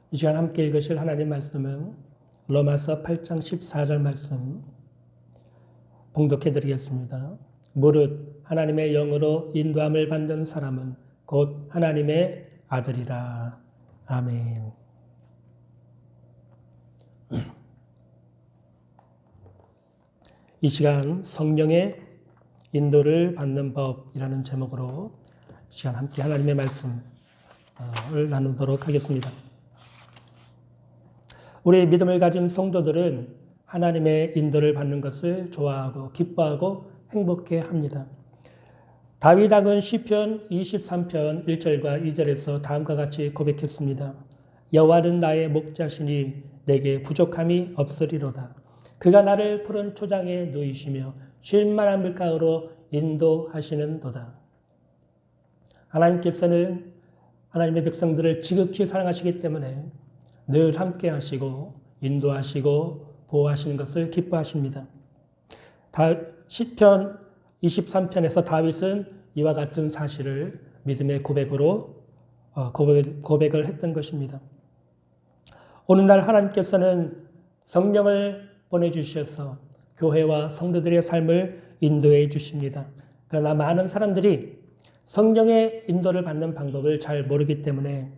이 시간 함께 읽으실 하나님 말씀은 로마서 8장 14절 말씀 봉독해 드리겠습니다. 무릇 하나님의 영으로 인도함을 받는 사람은 곧 하나님의 아들이라. 아멘. 이 시간 성령의 인도를 받는 법이라는 제목으로 시간 함께 하나님의 말씀을 나누도록 하겠습니다. 우리의 믿음을 가진 성도들은 하나님의 인도를 받는 것을 좋아하고 기뻐하고 행복해합니다. 다윗 왕은 시편 23편 1절과 2절에서 다음과 같이 고백했습니다. 여호와는 나의 목자시니 내게 부족함이 없으리로다. 그가 나를 푸른 초장에 누이시며 쉴 만한 물가로 인도하시는도다. 하나님께서는 하나님의 백성들을 지극히 사랑하시기 때문에 늘 함께 하시고 인도하시고 보호하시는 것을 기뻐하십니다. 시편 23편에서 다윗은 이와 같은 사실을 믿음의 고백으로 고백을 했던 것입니다. 오늘날 하나님께서는 성령을 보내주셔서 교회와 성도들의 삶을 인도해 주십니다. 그러나 많은 사람들이 성령의 인도를 받는 방법을 잘 모르기 때문에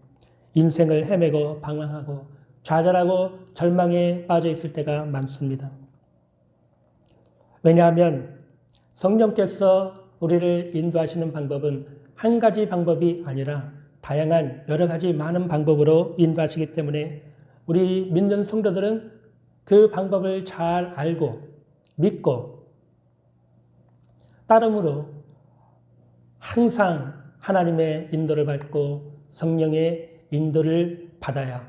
인생을 헤매고 방황하고 좌절하고 절망에 빠져 있을 때가 많습니다. 왜냐하면 성령께서 우리를 인도하시는 방법은 한 가지 방법이 아니라 다양한 여러 가지 많은 방법으로 인도하시기 때문에 우리 믿는 성도들은 그 방법을 잘 알고 믿고 따름으로 항상 하나님의 인도를 받고 성령의 인도를 받아야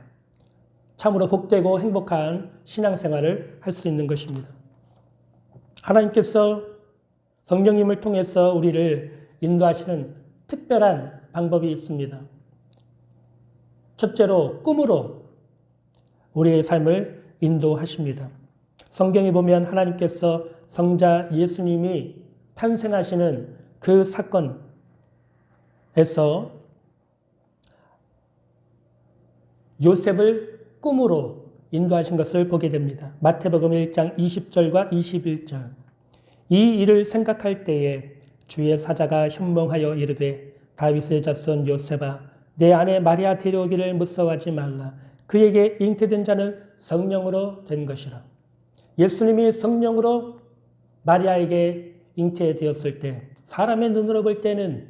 참으로 복되고 행복한 신앙생활을 할 수 있는 것입니다. 하나님께서 성령님을 통해서 우리를 인도하시는 특별한 방법이 있습니다. 첫째로 꿈으로 우리의 삶을 인도하십니다. 성경에 보면 하나님께서 성자 예수님이 탄생하시는 그 사건에서 요셉을 꿈으로 인도하신 것을 보게 됩니다. 마태복음 1장 20절과 21절. 이 일을 생각할 때에 주의 사자가 현몽하여 이르되 다윗의 자손 요셉아 내 아내 마리아 데려오기를 무서워하지 말라. 그에게 잉태된 자는 성령으로 된 것이라. 예수님이 성령으로 마리아에게 잉태되었을 때 사람의 눈으로 볼 때는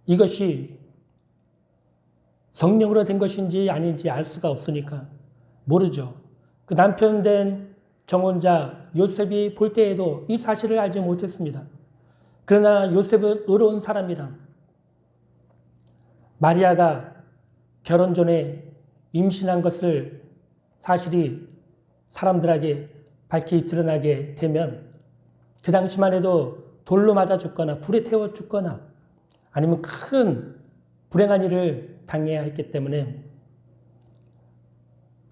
이것이 성령으로 된 것인지 아닌지 알 수가 없으니까 모르죠. 그 남편 된 정혼자 요셉이 볼 때에도 이 사실을 알지 못했습니다. 그러나 요셉은 의로운 사람이라 마리아가 결혼 전에 임신한 것을 사실이 사람들에게 밝히 드러나게 되면 그 당시만 해도 돌로 맞아 죽거나 불에 태워 죽거나 아니면 큰 불행한 일을 당해야 했기 때문에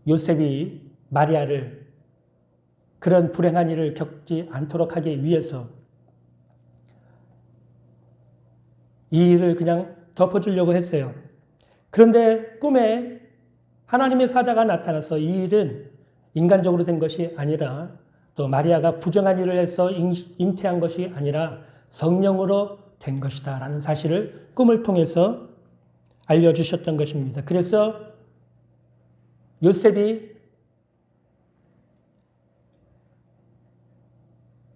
요셉이 마리아를 그런 불행한 일을 겪지 않도록 하기 위해서 이 일을 그냥 덮어주려고 했어요. 그런데 꿈에 하나님의 사자가 나타나서 이 일은 인간적으로 된 것이 아니라 또 마리아가 부정한 일을 해서 잉태한 것이 아니라 성령으로 된 것이다 라는 사실을 꿈을 통해서 알려주셨던 것입니다. 그래서 요셉이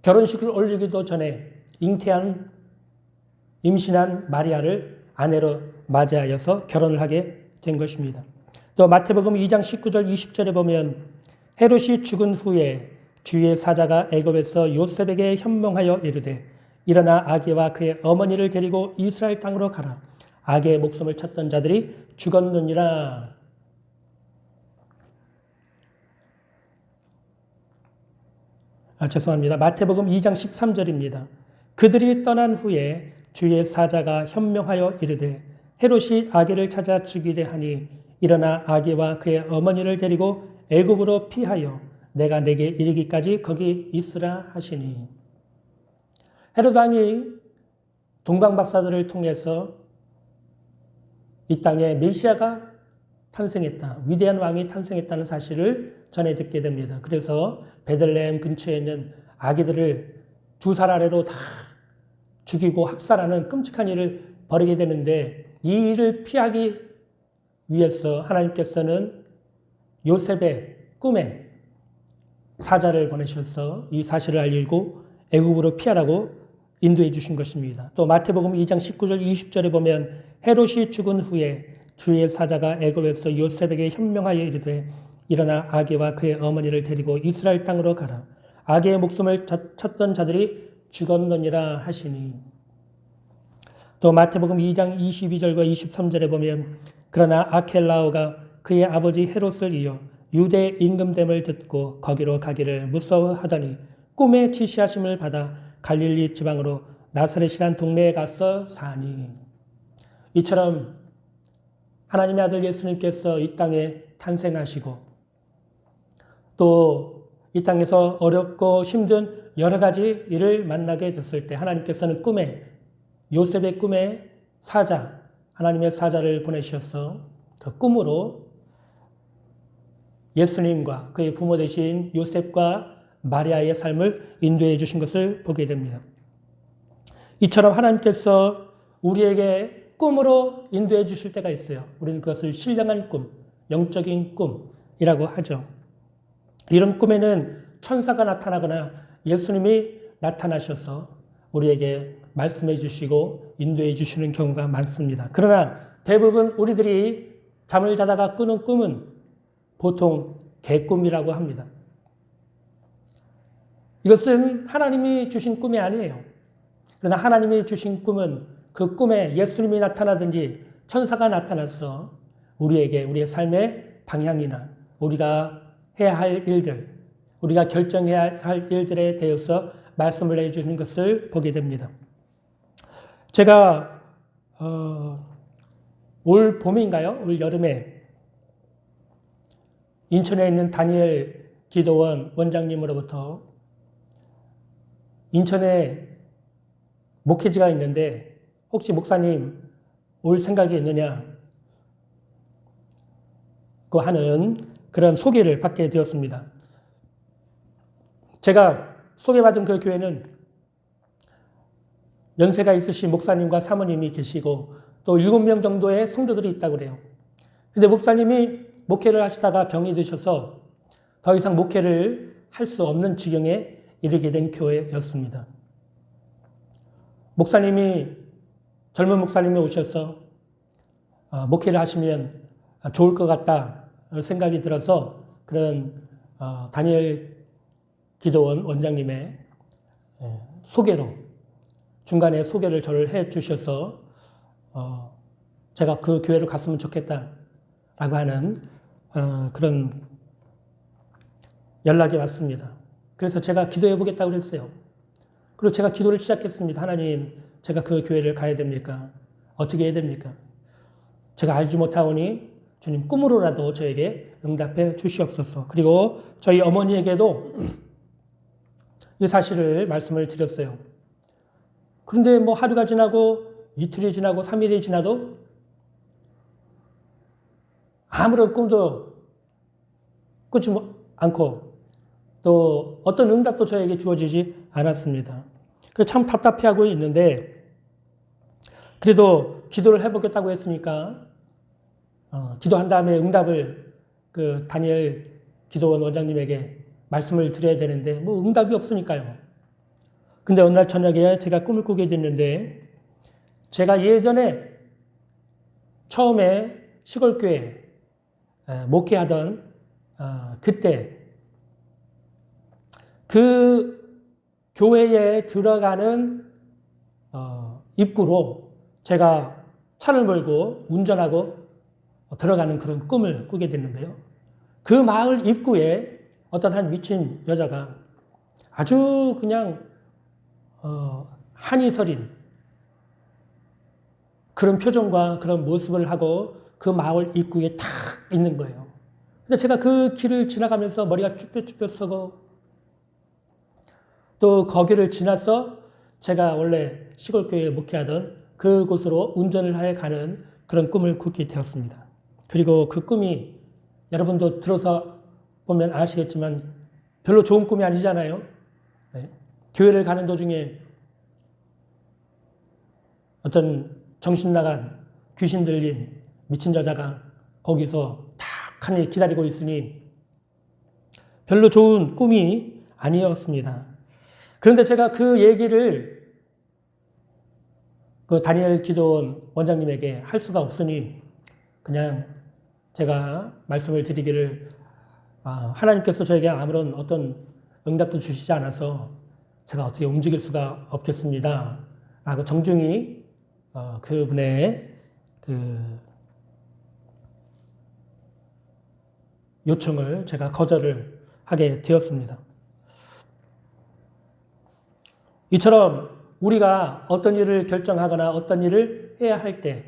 결혼식을 올리기도 전에 임신한 마리아를 아내로 맞이하여서 결혼을 하게 된 것입니다. 또 마태복음 2장 19절 20절에 보면 헤롯이 죽은 후에 주의 사자가 애굽에서 요셉에게 현몽하여 이르되 일어나 아기와 그의 어머니를 데리고 이스라엘 땅으로 가라. 아기의 목숨을 찾던 자들이 죽었느니라. 죄송합니다. 마태복음 2장 13절입니다. 그들이 떠난 후에 주의 사자가 현명하여 이르되 헤롯이 아기를 찾아 죽이려 하니 일어나 아기와 그의 어머니를 데리고 애굽으로 피하여 내가 내게 이르기까지 거기 있으라 하시니. 헤롯 왕이 동방 박사들을 통해서 이 땅에 메시아가 탄생했다. 위대한 왕이 탄생했다는 사실을 전해 듣게 됩니다. 그래서 베들레헴 근처에 있는 아기들을 2살 아래로 다 죽이고 학살하는 끔찍한 일을 벌이게 되는데 이 일을 피하기 위해서 하나님께서는 요셉의 꿈에 사자를 보내셔서 이 사실을 알리고 애굽으로 피하라고 인도해 주신 것입니다. 또 마태복음 2장 19절 20절에 보면 헤롯이 죽은 후에 주의 사자가 애굽에서 요셉에게 현명하여 이르되 일어나 아기와 그의 어머니를 데리고 이스라엘 땅으로 가라. 아기의 목숨을 쳤던 자들이 죽었느니라 하시니. 또 마태복음 2장 22절과 23절에 보면 그러나 아켈라오가 그의 아버지 헤롯을 이어 유대 임금됨을 듣고 거기로 가기를 무서워하더니 꿈에 지시하심을 받아 갈릴리 지방으로 나사렛이란 동네에 가서 사니. 이처럼 하나님의 아들 예수님께서 이 땅에 탄생하시고 또 이 땅에서 어렵고 힘든 여러 가지 일을 만나게 됐을 때 하나님께서는 꿈에 요셉의 꿈에 사자, 하나님의 사자를 보내셔서 그 꿈으로 예수님과 그의 부모 되신 요셉과 마리아의 삶을 인도해 주신 것을 보게 됩니다. 이처럼 하나님께서 우리에게 꿈으로 인도해 주실 때가 있어요. 우리는 그것을 신령한 꿈, 영적인 꿈이라고 하죠. 이런 꿈에는 천사가 나타나거나 예수님이 나타나셔서 우리에게 말씀해 주시고 인도해 주시는 경우가 많습니다. 그러나 대부분 우리들이 잠을 자다가 꾸는 꿈은 보통 개꿈이라고 합니다. 이것은 하나님이 주신 꿈이 아니에요. 그러나 하나님이 주신 꿈은 그 꿈에 예수님이 나타나든지 천사가 나타나서 우리에게 우리의 삶의 방향이나 우리가 해야 할 일들, 우리가 결정해야 할 일들에 대해서 말씀을 해주는 것을 보게 됩니다. 제가 올 봄인가요? 올 여름에 인천에 있는 다니엘 기도원 원장님으로부터 인천에 목회지가 있는데 혹시 목사님 올 생각이 있느냐 고 하는 그런 소개를 받게 되었습니다. 제가 소개받은 그 교회는 연세가 있으신 목사님과 사모님이 계시고 또 7명 정도의 성도들이 있다고 그래요. 근데 목사님이 목회를 하시다가 병이 드셔서 더 이상 목회를 할 수 없는 지경에 이르게 된 교회였습니다. 젊은 목사님이 오셔서 목회를 하시면 좋을 것 같다 생각이 들어서 그런 다니엘 기도원 원장님의 소개로 중간에 소개를 저를 해 주셔서 제가 그 교회로 갔으면 좋겠다라고 하는 그런 연락이 왔습니다. 그래서 제가 기도해 보겠다고 그랬어요. 그리고 제가 기도를 시작했습니다. 하나님, 제가 그 교회를 가야 됩니까? 어떻게 해야 됩니까? 제가 알지 못하오니 주님 꿈으로라도 저에게 응답해 주시옵소서. 그리고 저희 어머니에게도 이 사실을 말씀을 드렸어요. 그런데 뭐 하루가 지나고 이틀이 지나고 3일이 지나도 아무런 꿈도 꾸지 않고 또 어떤 응답도 저에게 주어지지 않았습니다. 참 답답해하고 있는데 그래도 기도를 해보겠다고 했으니까 기도한 다음에 응답을 그 다니엘 기도원 원장님에게 말씀을 드려야 되는데 뭐 응답이 없으니까요. 근데 어느 날 저녁에 제가 꿈을 꾸게 됐는데 제가 예전에 처음에 시골교회 목회하던 그때 그 교회에 들어가는 입구로 제가 차를 몰고 운전하고 들어가는 그런 꿈을 꾸게 됐는데요. 그 마을 입구에 어떤 한 미친 여자가 아주 그냥 한이 서린 그런 표정과 그런 모습을 하고 그 마을 입구에 탁 있는 거예요. 근데 제가 그 길을 지나가면서 머리가 쭈뼛쭈뼛 서고 또 거기를 지나서 제가 원래 시골교회에 목회하던 그곳으로 운전을 해 가는 그런 꿈을 꾸게 되었습니다. 그리고 그 꿈이 여러분도 들어서 보면 아시겠지만 별로 좋은 꿈이 아니잖아요. 네. 교회를 가는 도중에 어떤 정신 나간 귀신 들린 미친 여자가 거기서 탁하니 기다리고 있으니 별로 좋은 꿈이 아니었습니다. 그런데 제가 그 얘기를 그 다니엘 기도원 원장님에게 할 수가 없으니 그냥 제가 말씀을 드리기를 하나님께서 저에게 아무런 어떤 응답도 주시지 않아서 제가 어떻게 움직일 수가 없겠습니다. 라고 정중히 그분의 그 요청을 제가 거절을 하게 되었습니다. 이처럼 우리가 어떤 일을 결정하거나 어떤 일을 해야 할 때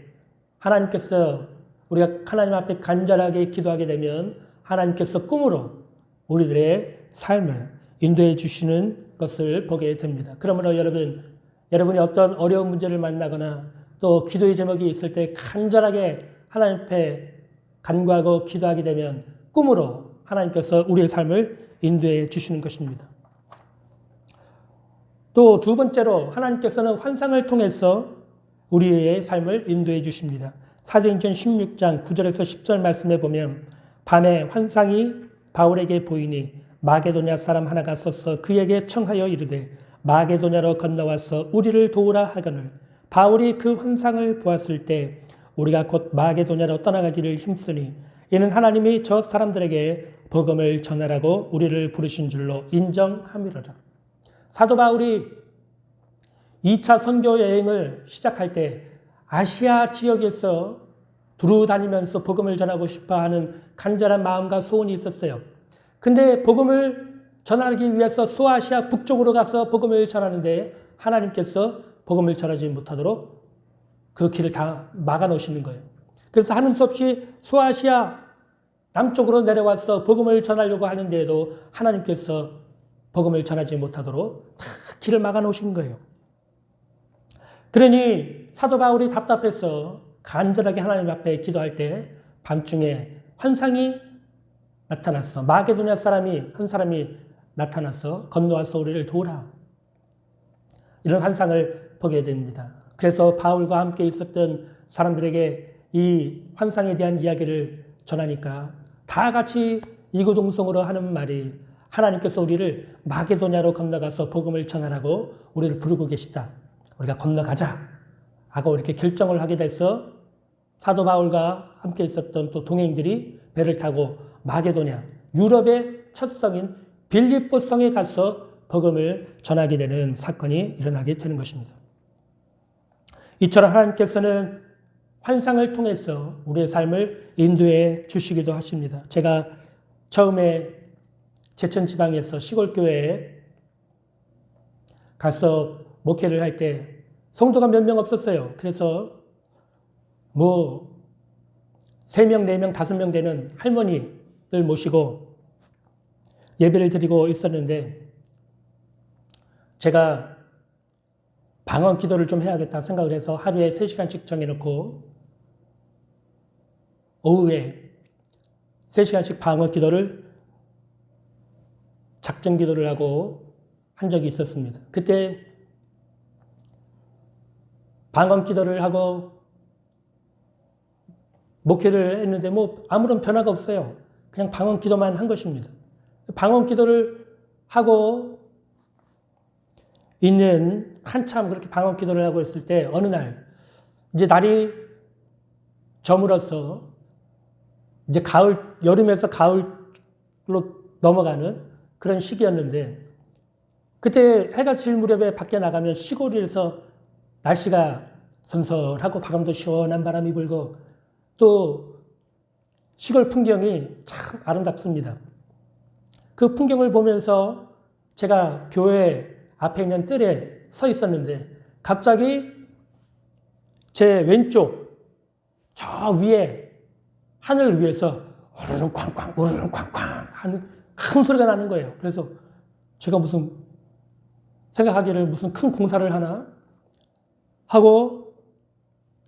하나님께서 우리가 하나님 앞에 간절하게 기도하게 되면 하나님께서 꿈으로 우리들의 삶을 인도해 주시는 것을 보게 됩니다. 그러므로 여러분이 어떤 어려운 문제를 만나거나 또 기도의 제목이 있을 때 간절하게 하나님 앞에 간구하고 기도하게 되면 꿈으로 하나님께서 우리의 삶을 인도해 주시는 것입니다. 또 두 번째로 하나님께서는 환상을 통해서 우리의 삶을 인도해 주십니다. 사도행전 16장 9절에서 10절 말씀에 보면 밤에 환상이 바울에게 보이니 마게도냐 사람 하나가 서서 그에게 청하여 이르되 마게도냐로 건너와서 우리를 도우라 하거늘 바울이 그 환상을 보았을 때 우리가 곧 마게도냐로 떠나가기를 힘쓰니 이는 하나님이 저 사람들에게 복음을 전하라고 우리를 부르신 줄로 인정함이로라. 사도 바울이 2차 선교 여행을 시작할 때 아시아 지역에서 두루 다니면서 복음을 전하고 싶어하는 간절한 마음과 소원이 있었어요. 근데 복음을 전하기 위해서 소아시아 북쪽으로 가서 복음을 전하는데 하나님께서 복음을 전하지 못하도록 그 길을 다 막아놓으시는 거예요. 그래서 하는 수 없이 소아시아 남쪽으로 내려와서 복음을 전하려고 하는데도 하나님께서 복음을 전하지 못하도록 다 길을 막아놓으신 거예요. 그러니 사도 바울이 답답해서 간절하게 하나님 앞에 기도할 때 밤중에 환상이 나타났어. 마게도냐 한 사람이 나타나서 건너와서 우리를 도우라. 이런 환상을 보게 됩니다. 그래서 바울과 함께 있었던 사람들에게 이 환상에 대한 이야기를 전하니까 다 같이 이구동성으로 하는 말이 하나님께서 우리를 마게도냐로 건너가서 복음을 전하라고 우리를 부르고 계시다. 우리가 건너가자 하고 이렇게 결정을 하게 돼서 사도 바울과 함께 있었던 또 동행들이 배를 타고 마게도냐, 유럽의 첫 성인 빌립보 성에 가서 복음을 전하게 되는 사건이 일어나게 되는 것입니다. 이처럼 하나님께서는 환상을 통해서 우리의 삶을 인도해 주시기도 하십니다. 제가 처음에 제천지방에서 시골교회에 가서 목회를 할 때 성도가 몇 명 없었어요. 그래서 3명, 4명, 5명 되는 할머니를 모시고 예배를 드리고 있었는데 제가 방언 기도를 좀 해야겠다 생각을 해서 하루에 3시간씩 정해놓고 오후에 3시간씩 방언 기도를 작정 기도를 하고 한 적이 있었습니다. 그때 방언 기도를 하고 목회를 했는데 아무런 변화가 없어요. 그냥 방언 기도만 한 것입니다. 방언 기도를 하고 있는 한참 그렇게 방언 기도를 하고 있을 때 어느 날 이제 날이 저물어서 이제 여름에서 가을로 넘어가는 그런 시기였는데 그때 해가 질 무렵에 밖에 나가면 시골에서 날씨가 선선하고 바람도 시원한 바람이 불고 또 시골 풍경이 참 아름답습니다. 그 풍경을 보면서 제가 교회 앞에 있는 뜰에 서 있었는데 갑자기 제 왼쪽 저 위에 하늘 위에서 우르릉 쾅쾅 우르릉 쾅쾅 하는 큰 소리가 나는 거예요. 그래서 제가 생각하기를 무슨 큰 공사를 하나 하고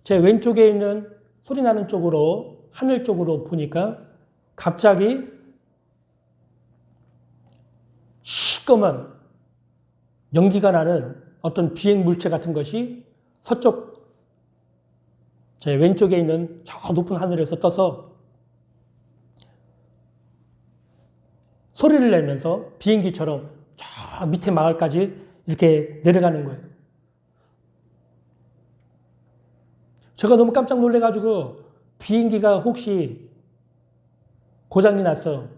제 왼쪽에 있는 소리 나는 쪽으로, 하늘 쪽으로 보니까 갑자기 시꺼먼 연기가 나는 어떤 비행 물체 같은 것이 서쪽 제 왼쪽에 있는 저 높은 하늘에서 떠서 소리를 내면서 비행기처럼 저 밑에 마을까지 이렇게 내려가는 거예요. 제가 너무 깜짝 놀래가지고 비행기가 혹시 고장이 나서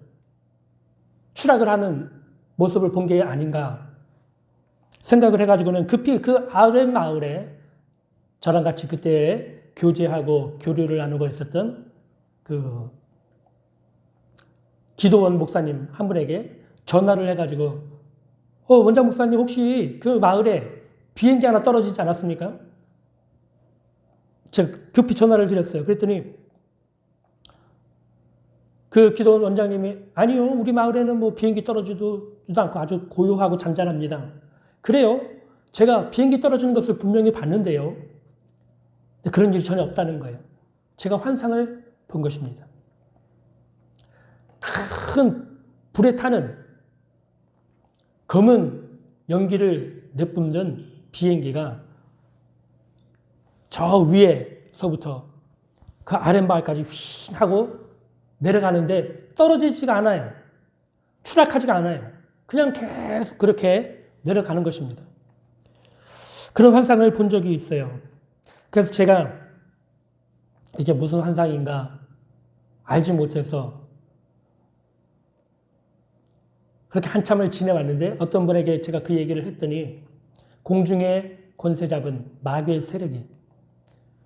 추락을 하는 모습을 본 게 아닌가 생각을 해가지고는 급히 그 아래 마을에 저랑 같이 그때 교제하고 교류를 나누고 있었던 그 기도원 목사님 한 분에게 전화를 해가지고 원장 목사님 혹시 그 마을에 비행기 하나 떨어지지 않았습니까? 제가 급히 전화를 드렸어요. 그랬더니 그 기도원 원장님이 아니요, 우리 마을에는 뭐 비행기 떨어지지도 않고 아주 고요하고 잔잔합니다. 그래요? 제가 비행기 떨어지는 것을 분명히 봤는데요. 그런 일이 전혀 없다는 거예요. 제가 환상을 본 것입니다. 큰 불에 타는 검은 연기를 내뿜는 비행기가 저 위에서부터 그 아랫마을까지 휘 하고 내려가는데 떨어지지가 않아요. 추락하지가 않아요. 그냥 계속 그렇게 내려가는 것입니다. 그런 환상을 본 적이 있어요. 그래서 제가 이게 무슨 환상인가 알지 못해서 그렇게 한참을 지내왔는데 어떤 분에게 제가 그 얘기를 했더니 공중에 권세 잡은 마귀의 세력이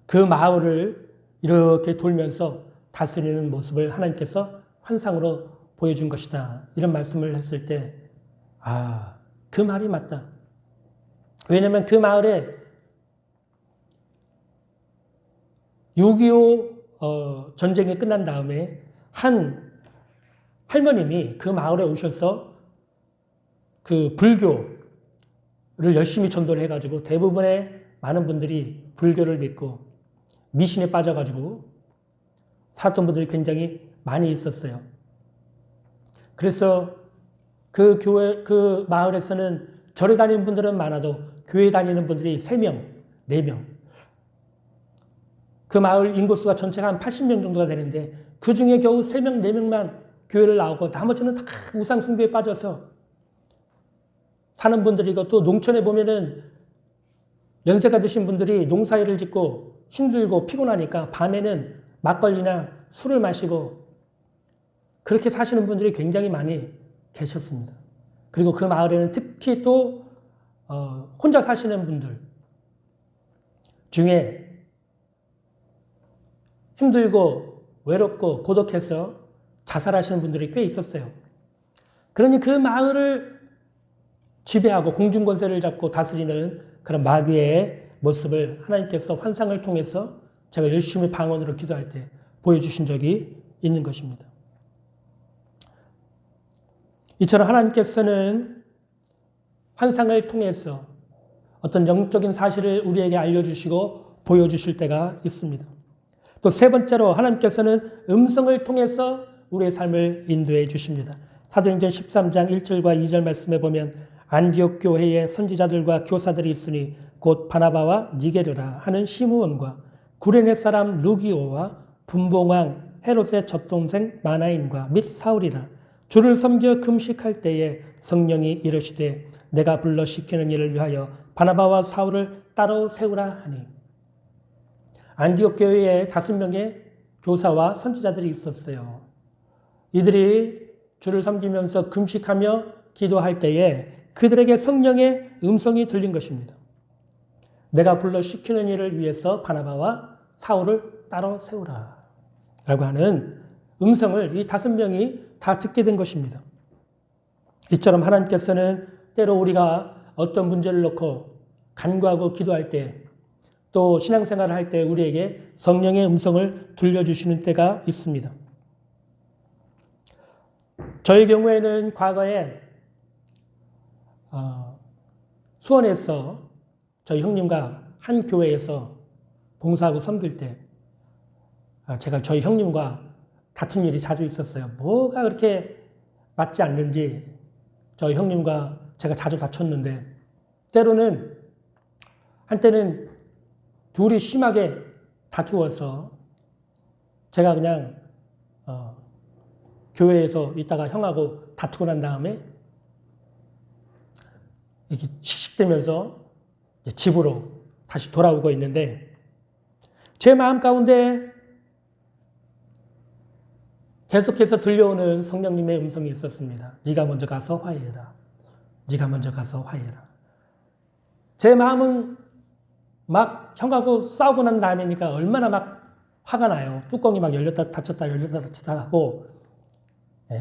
그 마을을 이렇게 돌면서 다스리는 모습을 하나님께서 환상으로 보여준 것이다. 이런 말씀을 했을 때 그 말이 맞다. 왜냐하면 그 마을에 6.25 전쟁이 끝난 다음에 한 할머님이 그 마을에 오셔서 그 불교를 열심히 전도를 해가지고 대부분의 많은 분들이 불교를 믿고 미신에 빠져가지고 살았던 분들이 굉장히 많이 있었어요. 그래서 그 교회, 그 마을에서는 절에 다니는 분들은 많아도 교회 다니는 분들이 3명, 4명. 그 마을 인구수가 전체가 한 80명 정도가 되는데 그 중에 겨우 3명, 4명만 교회를 나오고 나머지는 다 우상 숭배에 빠져서 사는 분들이고 또 농촌에 보면은 연세가 드신 분들이 농사일을 짓고 힘들고 피곤하니까 밤에는 막걸리나 술을 마시고 그렇게 사시는 분들이 굉장히 많이 계셨습니다. 그리고 그 마을에는 특히 또 혼자 사시는 분들 중에 힘들고 외롭고 고독해서 자살하시는 분들이 꽤 있었어요. 그러니 그 마을을 지배하고 공중권세를 잡고 다스리는 그런 마귀의 모습을 하나님께서 환상을 통해서 제가 열심히 방언으로 기도할 때 보여주신 적이 있는 것입니다. 이처럼 하나님께서는 환상을 통해서 어떤 영적인 사실을 우리에게 알려주시고 보여주실 때가 있습니다. 또 세 번째로 하나님께서는 음성을 통해서 우리의 삶을 인도해 주십니다. 사도행전 13장 1절과 2절 말씀에 보면 안디옥 교회에 선지자들과 교사들이 있으니 곧 바나바와 니게르라 하는 시므온과 구레네 사람 루기오와 분봉왕 헤롯의 젖동생 마나인과 및 사울이라 주를 섬겨 금식할 때에 성령이 이르시되 내가 불러 시키는 일을 위하여 바나바와 사울을 따로 세우라 하니 안디옥 교회에 5명의 교사와 선지자들이 있었어요. 이들이 주를 섬기면서 금식하며 기도할 때에 그들에게 성령의 음성이 들린 것입니다. 내가 불러 시키는 일을 위해서 바나바와 사울을 따로 세우라 라고 하는 음성을 이 5명이 다 듣게 된 것입니다. 이처럼 하나님께서는 때로 우리가 어떤 문제를 놓고 간구하고 기도할 때 또 신앙생활을 할 때 우리에게 성령의 음성을 들려주시는 때가 있습니다. 저의 경우에는 과거에 수원에서 저희 형님과 한 교회에서 봉사하고 섬길 때 제가 저희 형님과 다툰 일이 자주 있었어요. 뭐가 그렇게 맞지 않는지 저희 형님과 제가 자주 다퉜는데 때로는 한때는 둘이 심하게 다투어서 제가 그냥 교회에서 있다가 형하고 다투고 난 다음에 이렇게 씩씩대면서 집으로 다시 돌아오고 있는데 제 마음 가운데 계속해서 들려오는 성령님의 음성이 있었습니다. 네가 먼저 가서 화해해라. 네가 먼저 가서 화해해라. 제 마음은 막 형하고 싸우고 난 다음이니까 얼마나 막 화가 나요. 뚜껑이 막 열렸다 닫혔다 열렸다 닫혔다 하고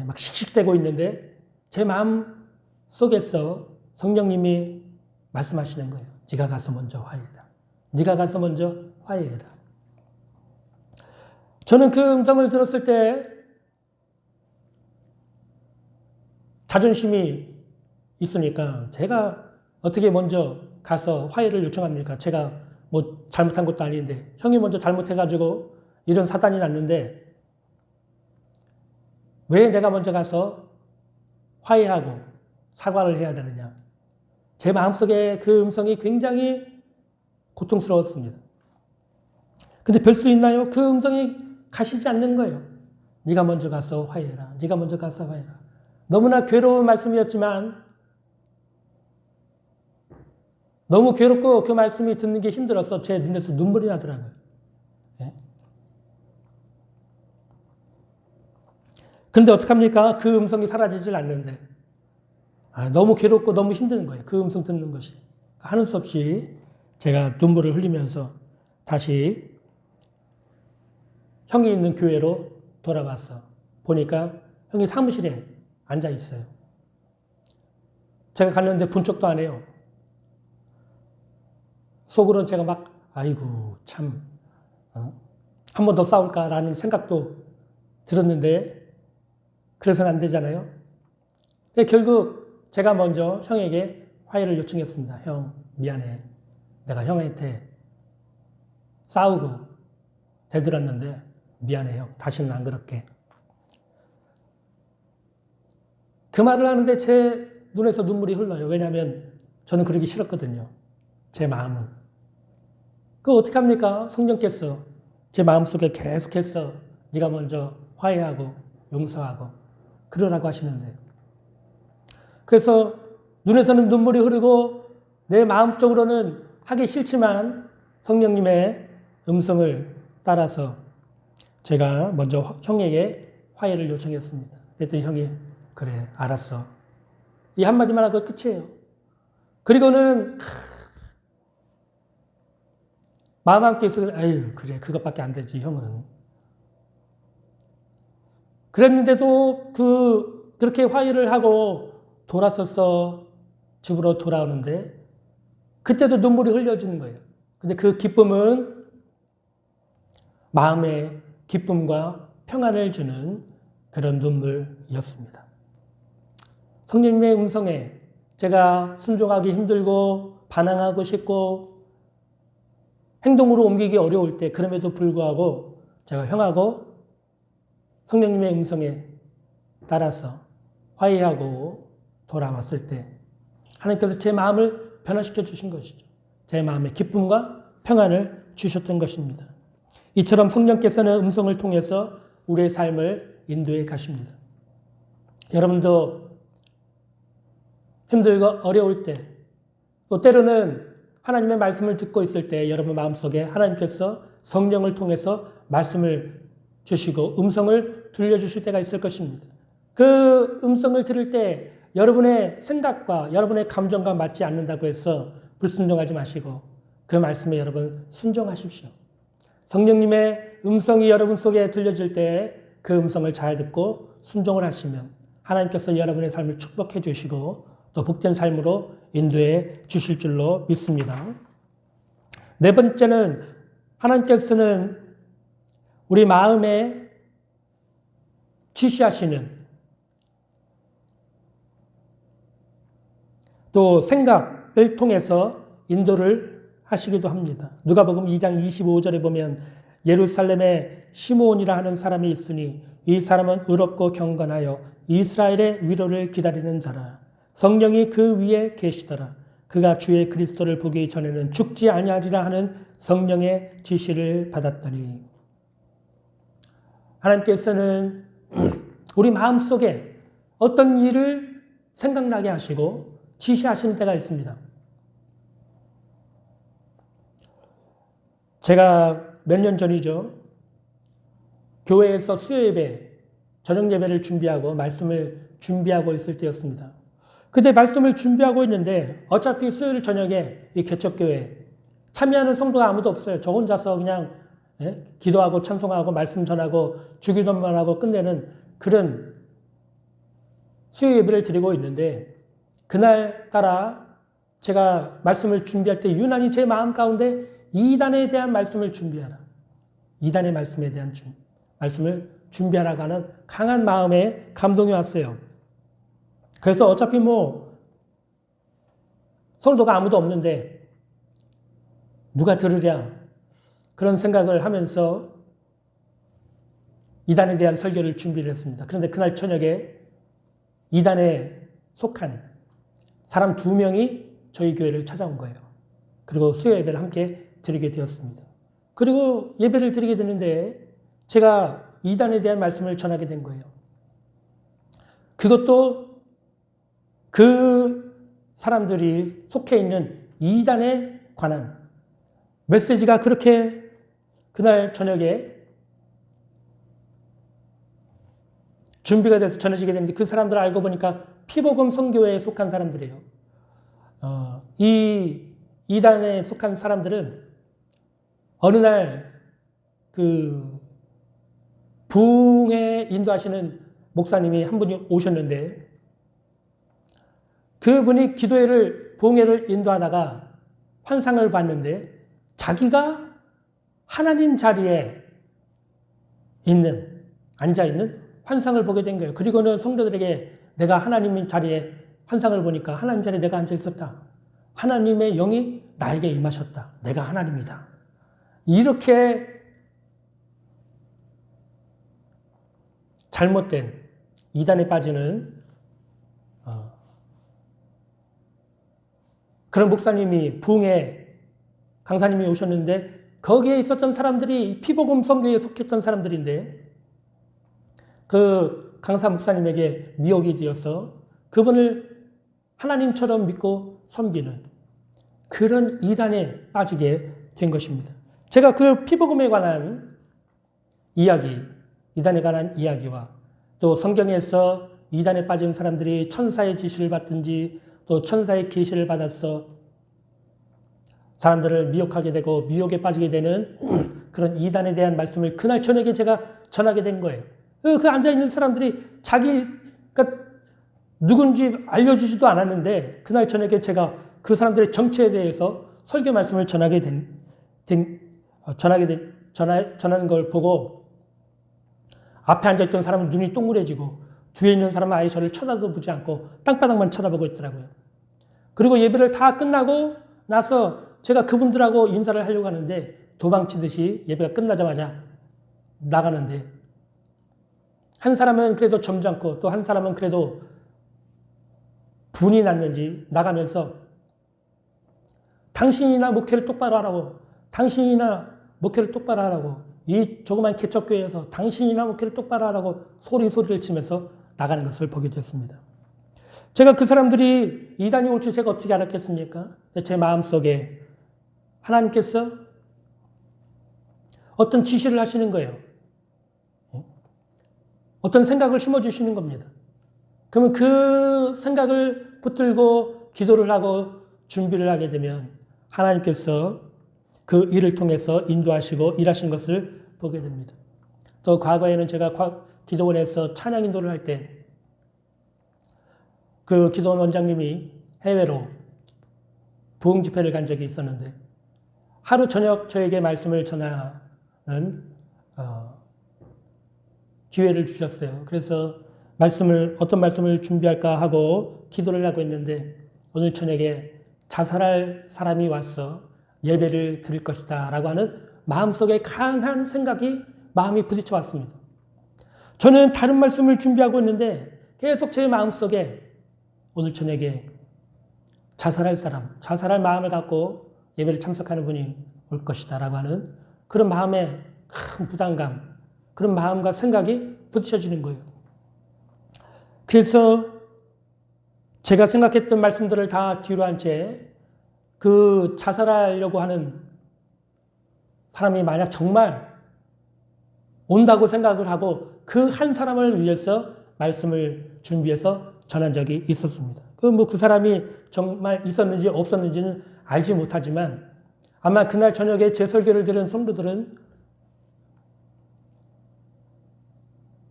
막 씩씩대고 있는데 제 마음 속에서 성령님이 말씀하시는 거예요. 네가 가서 먼저 화해해라. 네가 가서 먼저 화해해라. 저는 그 음성을 들었을 때 자존심이 있으니까 제가 어떻게 먼저 가서 화해를 요청합니까? 제가 뭐 잘못한 것도 아닌데 형이 먼저 잘못해가지고 이런 사단이 났는데 왜 내가 먼저 가서 화해하고 사과를 해야 되느냐? 제 마음속에 그 음성이 굉장히 고통스러웠습니다. 근데 별 수 있나요? 그 음성이 가시지 않는 거예요. 네가 먼저 가서 화해해라. 네가 먼저 가서 화해해라. 너무나 괴로운 말씀이었지만 너무 괴롭고 그 말씀이 듣는 게 힘들어서 제 눈에서 눈물이 나더라고요. 네? 근데 어떡합니까? 그 음성이 사라지질 않는데 너무 괴롭고 너무 힘든 거예요. 그 음성 듣는 것이. 하는 수 없이 제가 눈물을 흘리면서 다시 형이 있는 교회로 돌아왔어. 보니까 형이 사무실에 앉아 있어요. 제가 갔는데 본 척도 안 해요. 속으로는 제가 막 아이고 참 한 번 더 싸울까라는 생각도 들었는데 그래서는 안 되잖아요. 결국 제가 먼저 형에게 화해를 요청했습니다. 형 미안해. 내가 형한테 싸우고 대들었는데 미안해 형. 다시는 안 그럴게. 그 말을 하는데 제 눈에서 눈물이 흘러요. 왜냐하면 저는 그러기 싫었거든요. 제 마음은. 그거 어떡합니까? 성령께서 제 마음속에 계속해서 네가 먼저 화해하고 용서하고 그러라고 하시는데 그래서 눈에서는 눈물이 흐르고 내 마음적으로는 하기 싫지만 성령님의 음성을 따라서 제가 먼저 형에게 화해를 요청했습니다. 그랬더니 형이 그래 알았어. 이 한마디만 하고 끝이에요. 그리고는 마음 함께서 아유 그래 그것밖에 안 되지 형은. 그랬는데도 그렇게 화해를 하고 돌아서서 집으로 돌아오는데 그때도 눈물이 흘려지는 거예요. 근데 그 기쁨은 마음의 기쁨과 평안을 주는 그런 눈물이었습니다. 성령님의 음성에 제가 순종하기 힘들고 반항하고 싶고 행동으로 옮기기 어려울 때 그럼에도 불구하고 제가 형하고 성령님의 음성에 따라서 화해하고 돌아왔을 때 하나님께서 제 마음을 변화시켜 주신 것이죠. 제 마음의 기쁨과 평안을 주셨던 것입니다. 이처럼 성령께서는 음성을 통해서 우리의 삶을 인도해 가십니다. 여러분도 힘들고 어려울 때, 또 때로는 하나님의 말씀을 듣고 있을 때 여러분 마음속에 하나님께서 성령을 통해서 말씀을 주시고 음성을 들려주실 때가 있을 것입니다. 그 음성을 들을 때 여러분의 생각과 여러분의 감정과 맞지 않는다고 해서 불순종하지 마시고 그 말씀에 여러분 순종하십시오. 성령님의 음성이 여러분 속에 들려질 때 그 음성을 잘 듣고 순종을 하시면 하나님께서 여러분의 삶을 축복해 주시고 또 복된 삶으로 인도해 주실 줄로 믿습니다. 네 번째는 하나님께서는 우리 마음에 지시하시는 또 생각을 통해서 인도를 하시기도 합니다. 누가복음 2장 25절에 보면 예루살렘에 시므온이라 하는 사람이 있으니 이 사람은 의롭고 경건하여 이스라엘의 위로를 기다리는 자라. 성령이 그 위에 계시더라. 그가 주의 그리스도를 보기 전에는 죽지 아니하리라 하는 성령의 지시를 받았더니. 하나님께서는 우리 마음속에 어떤 일을 생각나게 하시고 지시하시는 때가 있습니다. 제가 몇 년 전이죠. 교회에서 수요예배, 저녁예배를 준비하고 말씀을 준비하고 있을 때였습니다. 그때 말씀을 준비하고 있는데 어차피 수요일 저녁에 이 개척교회 참여하는 성도가 아무도 없어요. 저 혼자서 그냥 기도하고 찬송하고 말씀 전하고 주기도만 하고 끝내는 그런 수요예배를 드리고 있는데 그날따라 제가 말씀을 준비할 때 유난히 제 마음 가운데 이단에 대한 말씀을 준비하라. 이단의 말씀에 대한 말씀을 준비하라고 하는 강한 마음에 감동이 왔어요. 그래서 어차피 성도가 아무도 없는데 누가 들으랴 그런 생각을 하면서 이단에 대한 설교를 준비를 했습니다. 그런데 그날 저녁에 이단에 속한 사람 2명이 저희 교회를 찾아온 거예요. 그리고 수요 예배를 함께 드리게 되었습니다. 그리고 예배를 드리게 되는데 제가 이단에 대한 말씀을 전하게 된 거예요. 그것도 그 사람들이 속해 있는 이단에 관한 메시지가 그렇게 그날 저녁에 준비가 돼서 전해지게 됐는데 그 사람들을 알고 보니까 피복음 선교회에 속한 사람들이에요. 이 이단에 속한 사람들은 어느 날 그 부흥에 인도하시는 목사님이 한 분이 오셨는데 그분이 부흥회를 인도하다가 환상을 봤는데 자기가 하나님 자리에 앉아있는 환상을 보게 된 거예요. 그리고는 성도들에게 내가 하나님 자리에 환상을 보니까 하나님 자리에 내가 앉아 있었다. 하나님의 영이 나에게 임하셨다. 내가 하나님이다. 이렇게 잘못된 이단에 빠지는 그런 목사님이 부흥회 강사님이 오셨는데 거기에 있었던 사람들이 피복음 선교에 속했던 사람들인데 그 강사 목사님에게 미혹이 되어서 그분을 하나님처럼 믿고 섬기는 그런 이단에 빠지게 된 것입니다. 제가 그 피복음에 관한 이야기, 이단에 관한 이야기와 또 성경에서 이단에 빠진 사람들이 천사의 지시를 받든지 또 천사의 계시를 받아서 사람들을 미혹하게 되고 미혹에 빠지게 되는 그런 이단에 대한 말씀을 그날 저녁에 제가 전하게 된 거예요. 그 앉아있는 사람들이 자기가 누군지 알려주지도 않았는데 그날 저녁에 제가 그 사람들의 정체에 대해서 설교 말씀을 전하는 걸 보고 앞에 앉아있던 사람은 눈이 동그래지고 뒤에 있는 사람은 아예 저를 쳐다도 보지 않고 땅바닥만 쳐다보고 있더라고요. 그리고 예배를 다 끝나고 나서 제가 그분들하고 인사를 하려고 하는데 도망치듯이 예배가 끝나자마자 나가는데 한 사람은 그래도 점잖고 또 한 사람은 그래도 분이 났는지 나가면서 당신이나 목회를 똑바로 하라고 당신이나 목회를 똑바로 하라고 이 조그만 개척교회에서 당신이나 목회를 똑바로 하라고 소리를 치면서 나가는 것을 보게 됐습니다. 제가 그 사람들이 이단이 올 줄 제가 어떻게 알았겠습니까? 제 마음속에 하나님께서 어떤 지시를 하시는 거예요. 어떤 생각을 심어주시는 겁니다. 그러면 그 생각을 붙들고 기도를 하고 준비를 하게 되면 하나님께서 그 일을 통해서 인도하시고 일하신 것을 보게 됩니다. 또 과거에는 제가 기도원에서 찬양 인도를 할 때 그 기도원 원장님이 해외로 부흥 집회를 간 적이 있었는데 하루 저녁 저에게 말씀을 전하는 기회를 주셨어요. 그래서 어떤 말씀을 준비할까 하고 기도를 하고 있는데 오늘 저녁에 자살할 사람이 와서 예배를 드릴 것이다 라고 하는 마음속에 강한 생각이 마음이 부딪혀 왔습니다. 저는 다른 말씀을 준비하고 있는데 계속 제 마음속에 오늘 저녁에 자살할 사람, 자살할 마음을 갖고 예배를 참석하는 분이 올 것이다 라고 하는 그런 마음의 큰 부담감, 그런 마음과 생각이 부딪혀지는 거예요. 그래서 제가 생각했던 말씀들을 다 뒤로 한 채 그 자살하려고 하는 사람이 만약 정말 온다고 생각을 하고 그 한 사람을 위해서 말씀을 준비해서 전한 적이 있었습니다. 그 사람이 정말 있었는지 없었는지는 알지 못하지만 아마 그날 저녁에 제 설교를 들은 성도들은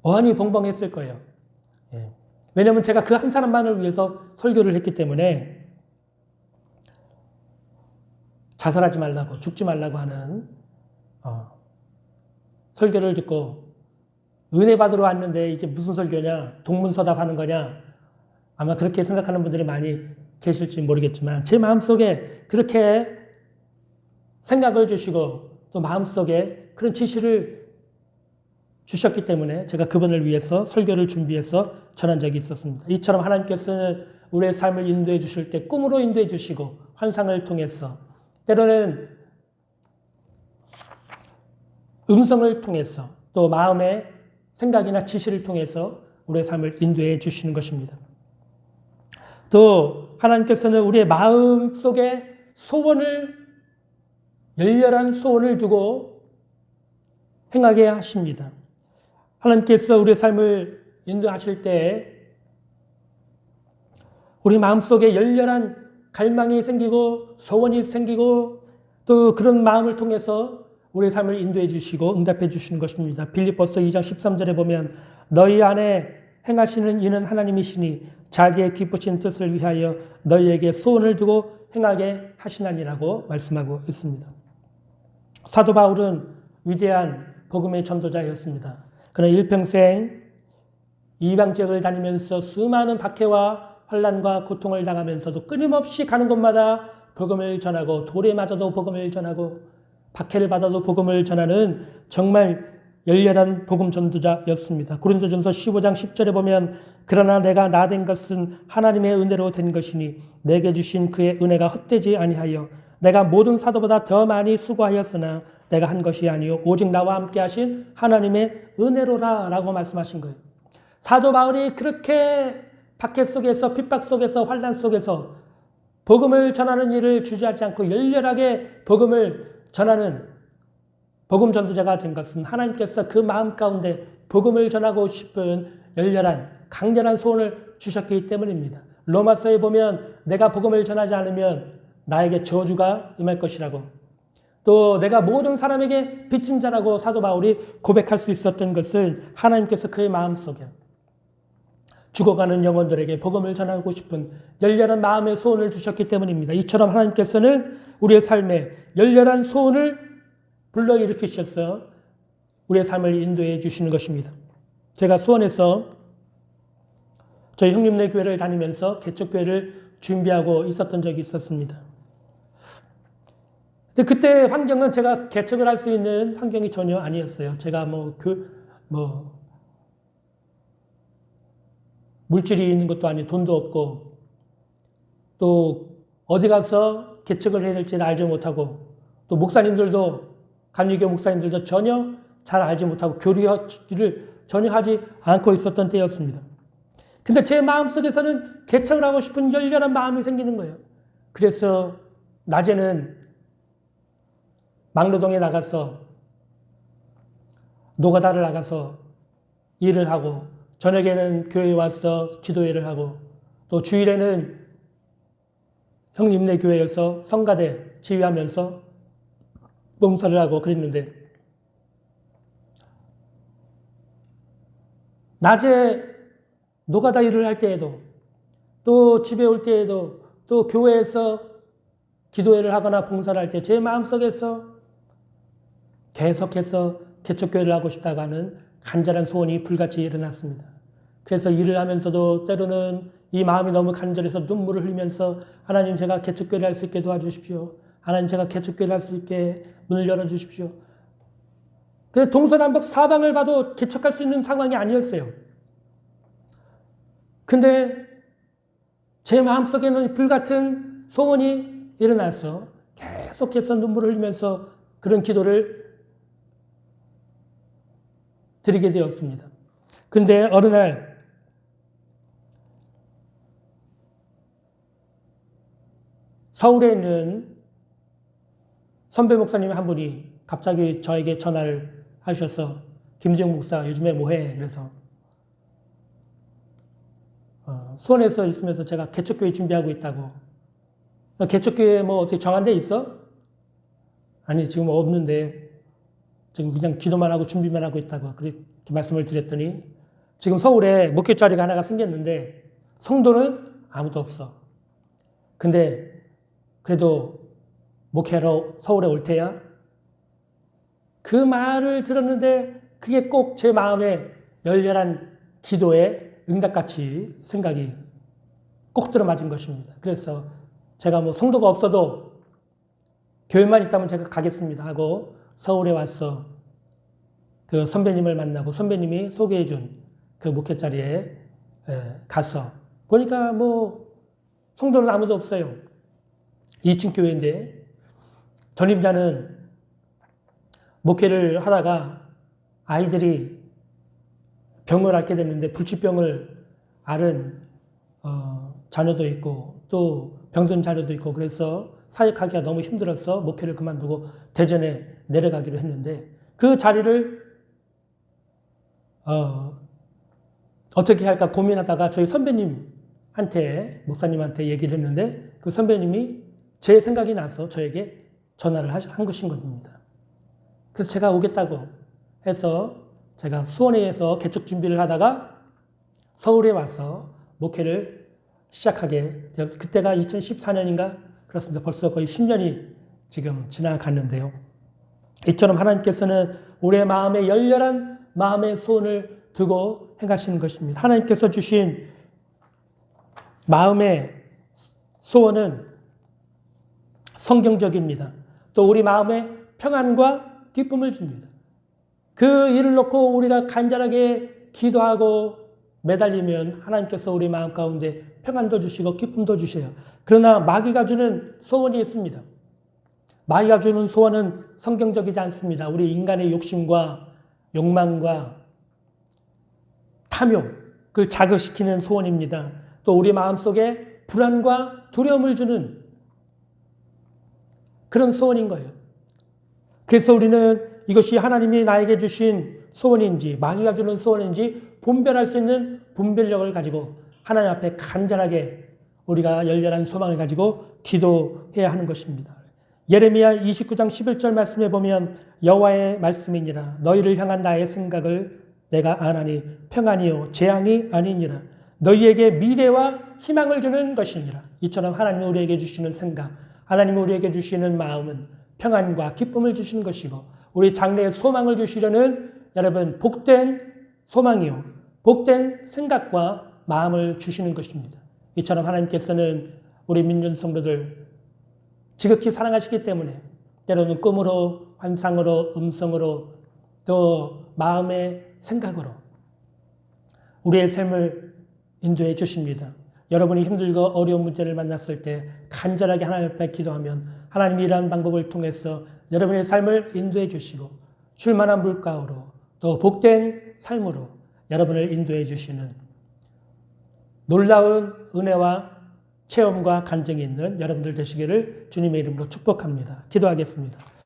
어안이 벙벙했을 거예요. 왜냐하면 제가 그 한 사람만을 위해서 설교를 했기 때문에 자살하지 말라고, 죽지 말라고 하는 설교를 듣고 은혜 받으러 왔는데 이게 무슨 설교냐, 동문서답하는 거냐, 아마 그렇게 생각하는 분들이 많이 계실지 모르겠지만 제 마음속에 그렇게 생각을 주시고 또 마음속에 그런 지시를 주셨기 때문에 제가 그분을 위해서 설교를 준비해서 전한 적이 있었습니다. 이처럼 하나님께서는 우리의 삶을 인도해 주실 때 꿈으로 인도해 주시고 환상을 통해서 때로는 음성을 통해서 또 마음의 생각이나 지시를 통해서 우리의 삶을 인도해 주시는 것입니다. 또 하나님께서는 우리의 마음 속에 소원을, 열렬한 소원을 두고 행하게 하십니다. 하나님께서 우리의 삶을 인도하실 때 우리 마음속에 열렬한 갈망이 생기고 소원이 생기고 또 그런 마음을 통해서 우리의 삶을 인도해 주시고 응답해 주시는 것입니다. 빌립보서 2장 13절에 보면 너희 안에 행하시는 이는 하나님이시니 자기의 기쁘신 뜻을 위하여 너희에게 소원을 두고 행하게 하시나니라고 말씀하고 있습니다. 사도 바울은 위대한 복음의 전도자였습니다. 그는 일평생 이방 지역을 다니면서 수많은 박해와 환난과 고통을 당하면서도 끊임없이 가는 곳마다 복음을 전하고 돌에 맞아도 복음을 전하고 박해를 받아도 복음을 전하는 정말 열렬한 복음 전도자였습니다. 고린도전서 15장 10절에 보면 그러나 내가 나 된 것은 하나님의 은혜로 된 것이니 내게 주신 그의 은혜가 헛되지 아니하여 내가 모든 사도보다 더 많이 수고하였으나 내가 한 것이 아니요 오직 나와 함께 하신 하나님의 은혜로라 라고 말씀하신 거예요. 사도 바울이 그렇게 박해 속에서 핍박 속에서 환난 속에서 복음을 전하는 일을 주저하지 않고 열렬하게 복음을 전하는 복음 전도자가 된 것은 하나님께서 그 마음 가운데 복음을 전하고 싶은 열렬한 강렬한 소원을 주셨기 때문입니다. 로마서에 보면 내가 복음을 전하지 않으면 나에게 저주가 임할 것이라고 또 내가 모든 사람에게 빚진 자라고 사도 바울이 고백할 수 있었던 것은 하나님께서 그의 마음속에 죽어가는 영혼들에게 복음을 전하고 싶은 열렬한 마음의 소원을 주셨기 때문입니다. 이처럼 하나님께서는 우리의 삶에 열렬한 소원을 불러일으키셔서 우리의 삶을 인도해 주시는 것입니다. 제가 수원에서 저희 형님네 교회를 다니면서 개척교회를 준비하고 있었던 적이 있었습니다. 근데 그때 환경은 제가 개척을 할 수 있는 환경이 전혀 아니었어요. 제가 물질이 있는 것도 아니고 돈도 없고 또 어디 가서 개척을 해야 될지는 알지 못하고 또 목사님들도 감리교 목사님들도 전혀 잘 알지 못하고 교류를 전혀 하지 않고 있었던 때였습니다. 근데 제 마음속에서는 개척을 하고 싶은 열렬한 마음이 생기는 거예요. 그래서 낮에는 막노동에 나가서 노가다를 나가서 일을 하고 저녁에는 교회에 와서 기도회를 하고 또 주일에는 형님네 교회에서 성가대 지휘하면서 봉사를 하고 그랬는데 낮에 노가다 일을 할 때에도 또 집에 올 때에도 또 교회에서 기도회를 하거나 봉사를 할 때 제 마음속에서 계속해서 개척교회를 하고 싶다고 하는 간절한 소원이 불같이 일어났습니다. 그래서 일을 하면서도 때로는 이 마음이 너무 간절해서 눈물을 흘리면서 하나님 제가 개척교회를 할 수 있게 도와주십시오. 하나님 제가 개척교회를 할 수 있게 문을 열어주십시오. 동서남북 사방을 봐도 개척할 수 있는 상황이 아니었어요. 근데 제 마음속에는 불같은 소원이 일어나서 계속해서 눈물을 흘리면서 그런 기도를 드리게 되었습니다. 근데 어느 날 서울에 있는 선배 목사님 한 분이 갑자기 저에게 전화를 하셔서 김대영 목사 요즘에 뭐해? 그래서 수원에서 있으면서 제가 개척교회 준비하고 있다고. 개척교회 뭐 어떻게 정한 데 있어? 아니 지금 없는데 지금 그냥 기도만 하고 준비만 하고 있다고 그렇게 말씀을 드렸더니 지금 서울에 목회 자리가 하나가 생겼는데 성도는 아무도 없어. 근데 그래도 목회하러 서울에 올 테야? 그 말을 들었는데 그게 꼭 제 마음에 열렬한 기도의 응답같이 생각이 꼭 들어맞은 것입니다. 그래서 제가 뭐 성도가 없어도 교회만 있다면 제가 가겠습니다 하고 서울에 와서 그 선배님을 만나고 선배님이 소개해 준 그 목회 자리에 가서 보니까 뭐 성도는 아무도 없어요. 2층 교회인데 전임자는 목회를 하다가 아이들이 병을 앓게 됐는데 불치병을 앓은 자녀도 있고 또 병든 자녀도 있고 그래서 사역하기가 너무 힘들어서 목회를 그만두고 대전에 내려가기로 했는데 그 자리를 어떻게 할까 고민하다가 저희 선배님한테 목사님한테 얘기를 했는데 그 선배님이 제 생각이 나서 저에게 전화를 한 것인 겁니다. 그래서 제가 오겠다고 해서 제가 수원에서 개척 준비를 하다가 서울에 와서 목회를 시작하게 되었어요. 그때가 2014년인가 그렇습니다. 벌써 거의 10년이 지금 지나갔는데요. 이처럼 하나님께서는 우리의 마음에 열렬한 마음의 소원을 두고 행하시는 것입니다. 하나님께서 주신 마음의 소원은 성경적입니다. 또 우리 마음에 평안과 기쁨을 줍니다. 그 일을 놓고 우리가 간절하게 기도하고 매달리면 하나님께서 우리 마음 가운데 평안도 주시고 기쁨도 주셔요. 그러나 마귀가 주는 소원이 있습니다. 마귀가 주는 소원은 성경적이지 않습니다. 우리 인간의 욕심과 욕망과 탐욕, 그걸 자극시키는 소원입니다. 또 우리 마음속에 불안과 두려움을 주는 그런 소원인 거예요. 그래서 우리는 이것이 하나님이 나에게 주신 소원인지 마귀가 주는 소원인지 분별할 수 있는 분별력을 가지고 하나님 앞에 간절하게 우리가 열렬한 소망을 가지고 기도해야 하는 것입니다. 예레미야 29장 11절 말씀에 보면 여호와의 말씀이니라 너희를 향한 나의 생각을 내가 아나니 평안이요 재앙이 아니니라 너희에게 미래와 희망을 주는 것이니라. 이처럼 하나님이 우리에게 주시는 생각, 하나님이 우리에게 주시는 마음은 평안과 기쁨을 주시는 것이고 우리 장래에 소망을 주시려는 여러분 복된 소망이요 복된 생각과 마음을 주시는 것입니다. 이처럼 하나님께서는 우리 민중 성도들 지극히 사랑하시기 때문에 때로는 꿈으로 환상으로 음성으로 또 마음의 생각으로 우리의 삶을 인도해 주십니다. 여러분이 힘들고 어려운 문제를 만났을 때 간절하게 하나님 앞에 기도하면 하나님이 이러한 방법을 통해서 여러분의 삶을 인도해 주시고 줄만한 물가로 또 복된 삶으로 여러분을 인도해 주시는 놀라운 은혜와 체험과 간증이 있는 여러분들 되시기를 주님의 이름으로 축복합니다. 기도하겠습니다.